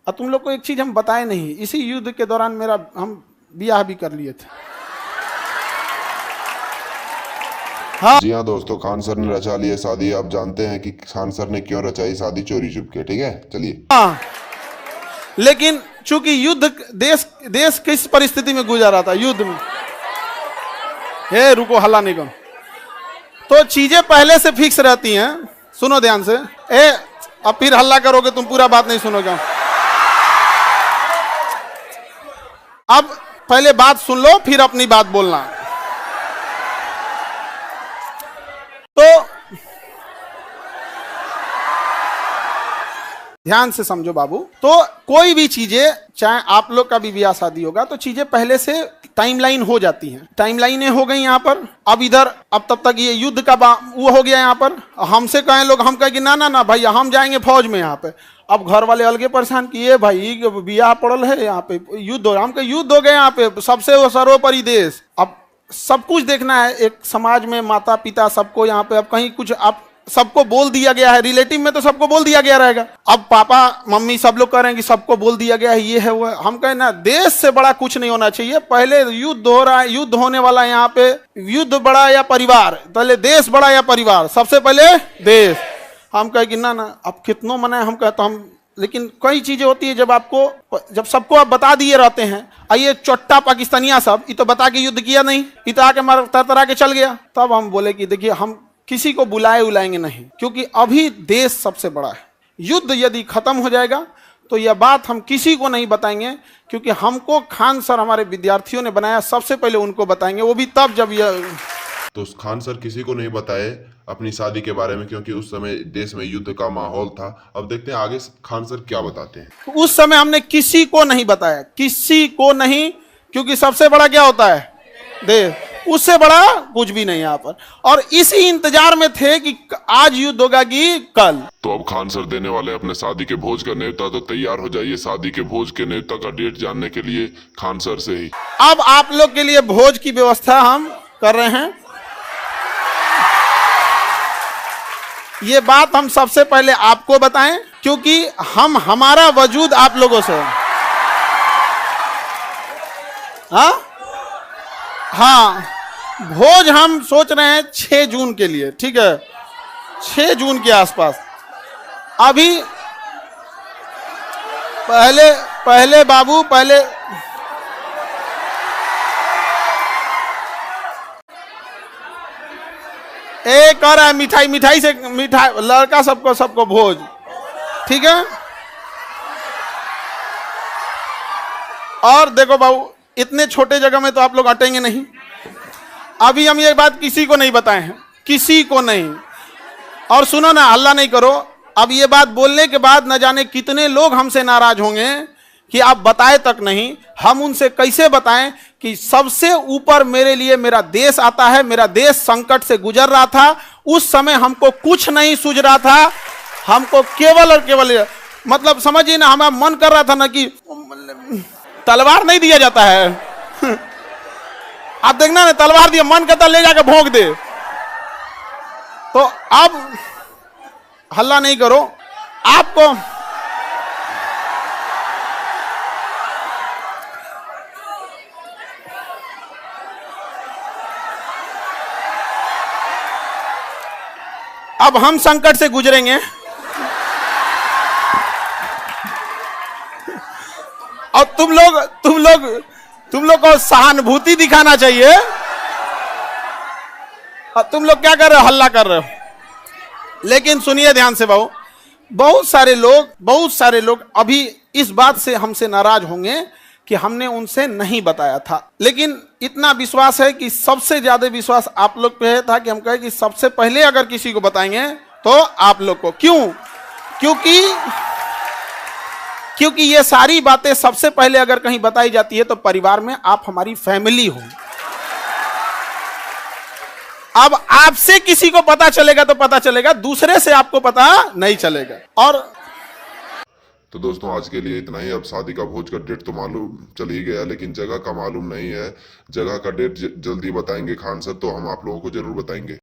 और तुम लोग को एक चीज हम बताए नहीं, इसी युद्ध के दौरान मेरा हम ब्याह भी कर लिए थे। हाँ जी हाँ दोस्तों, खान सर ने रचा ली है शादी। आप जानते हैं कि खान सर ने क्यों रचाई शादी चोरी छुप के, ठीक है चलिए। हाँ, लेकिन चूंकि युद्ध देश किस परिस्थिति में गुजर रहा था, युद्ध में, हे रुको हल्ला नहीं करो, तो चीजें पहले से फिक्स रहती हैं। सुनो ध्यान से, अब फिर हल्ला करोगे तुम, पूरा बात नहीं सुनोगे। अब पहले बात सुन लो फिर अपनी बात बोलना। तो ध्यान से समझो बाबू, तो कोई भी चीजें, चाहे आप लोग का भी ब्याह शादी होगा, तो चीजें पहले से टाइमलाइन हो जाती हैं। टाइमलाइनें हो गई यहाँ पर। अब इधर अब तब तक ये युद्ध का वो हो गया यहाँ पर। हमसे कहें लोग, हम कहें कि ना ना ना भाई हम जाएंगे फौज में यहाँ पे। अब घर वाले अलगे परेशान किए, भाई ब्याह पड़ल है यहाँ पे, युद्ध हो रहा, हम कहे युद्ध हो गए यहाँ पे, सबसे सर्वोपरि देश। अब सब कुछ देखना है, एक समाज में माता पिता सबको यहाँ पे, अब कहीं कुछ आप सबको बोल दिया गया है, रिलेटिव में तो सबको बोल दिया गया रहेगा। अब पापा मम्मी सब लोग कह रहे हैं कि सबको बोल दिया गया है, ये है वो है। हम कहें ना, देश से बड़ा कुछ नहीं होना चाहिए। पहले युद्ध हो रहा है, युद्ध होने वाला है यहाँ पे, युद्ध बड़ा या परिवार, पहले देश बड़ा या परिवार, सबसे पहले देश। हम कहे कि ना ना, अब कितनों मना है, हम कहते हम, लेकिन कई चीजें होती है जब सबको आप बता दिए रहते हैं, आइए चोट्टा पाकिस्तानिया सब, ये तो बता के युद्ध किया नहीं, ये तो आके मार तरतरा के चल गया। तब हम बोले कि देखिए हम किसी को बुलाएंगे नहीं, क्योंकि अभी देश सबसे बड़ा है। युद्ध यदि खत्म हो जाएगा तो यह बात हम किसी को नहीं बताएंगे, क्योंकि हमको खान सर हमारे विद्यार्थियों ने बनाया, सबसे पहले उनको बताएंगे, वो भी तब जब यह। तो खान सर किसी को नहीं बताए अपनी शादी के बारे में, क्योंकि उस समय देश में युद्ध का माहौल था। अब देखते हैं आगे खान सर क्या बताते हैं। उस समय हमने किसी को नहीं बताया, किसी को नहीं, क्योंकि सबसे बड़ा क्या होता है, देश, उससे बड़ा कुछ भी नहीं यहाँ पर। और इसी इंतजार में थे कि आज युद्ध होगा कि कल। तो अब खान सर देने वाले अपने शादी के भोज का न्योता, तो तैयार हो जाइए शादी के भोज के न्योता का डेट जानने के लिए खान सर से ही। अब आप लोग के लिए भोज की व्यवस्था हम कर रहे हैं। ये बात हम सबसे पहले आपको बताएं, क्योंकि हमारा वजूद आप लोगों से। हाँ, भोज हम सोच रहे हैं 6 जून के लिए, ठीक है, 6 जून के आसपास। अभी पहले बाबू, पहले एक कर रहा है मिठाई से, मिठाई लड़का सबको भोज, ठीक है। और देखो बाबू, इतने छोटे जगह में तो आप लोग अटेंगे नहीं। अभी हम ये बात किसी को नहीं बताए हैं, किसी को नहीं। और सुनो ना, हल्ला नहीं करो। अब ये बात बोलने के बाद न जाने कितने लोग हमसे नाराज होंगे कि आप बताए तक नहीं। हम उनसे कैसे बताएं कि सबसे ऊपर मेरे लिए मेरा देश आता है, मेरा देश संकट से गुजर रहा था, उस समय हमको कुछ नहीं सूझ रहा था, हमको केवल और केवल, मतलब समझिए ना, हमारा मन कर रहा था ना कि तलवार नहीं दिया जाता है आप देखना ना, तलवार दिया, मन करता ले जाकर भोंक दे। तो अब हल्ला नहीं करो। आपको अब हम संकट से गुजरेंगे और तुम लोग को सहानुभूति दिखाना चाहिए। और तुम लोग क्या कर रहे हो, हल्ला कर रहे हो। लेकिन सुनिए ध्यान से बाबू, बहुत सारे लोग अभी इस बात से हमसे नाराज होंगे कि हमने उनसे नहीं बताया था। लेकिन इतना विश्वास है कि सबसे ज्यादा विश्वास आप लोग पे था कि हम कहे कि सबसे पहले अगर किसी को बताएंगे तो आप लोग को। क्यों? क्योंकि ये सारी बातें सबसे पहले अगर कहीं बताई जाती है तो परिवार में आप हमारी फैमिली हो। अब आपसे किसी को पता चलेगा तो पता चलेगा, दूसरे से आपको पता नहीं चलेगा। और तो दोस्तों आज के लिए इतना ही। अब शादी का भोज का डेट तो मालूम चल ही गया, लेकिन जगह का मालूम नहीं है। जगह का डेट जल्दी बताएंगे खान सर, तो हम आप लोगों को जरूर बताएंगे।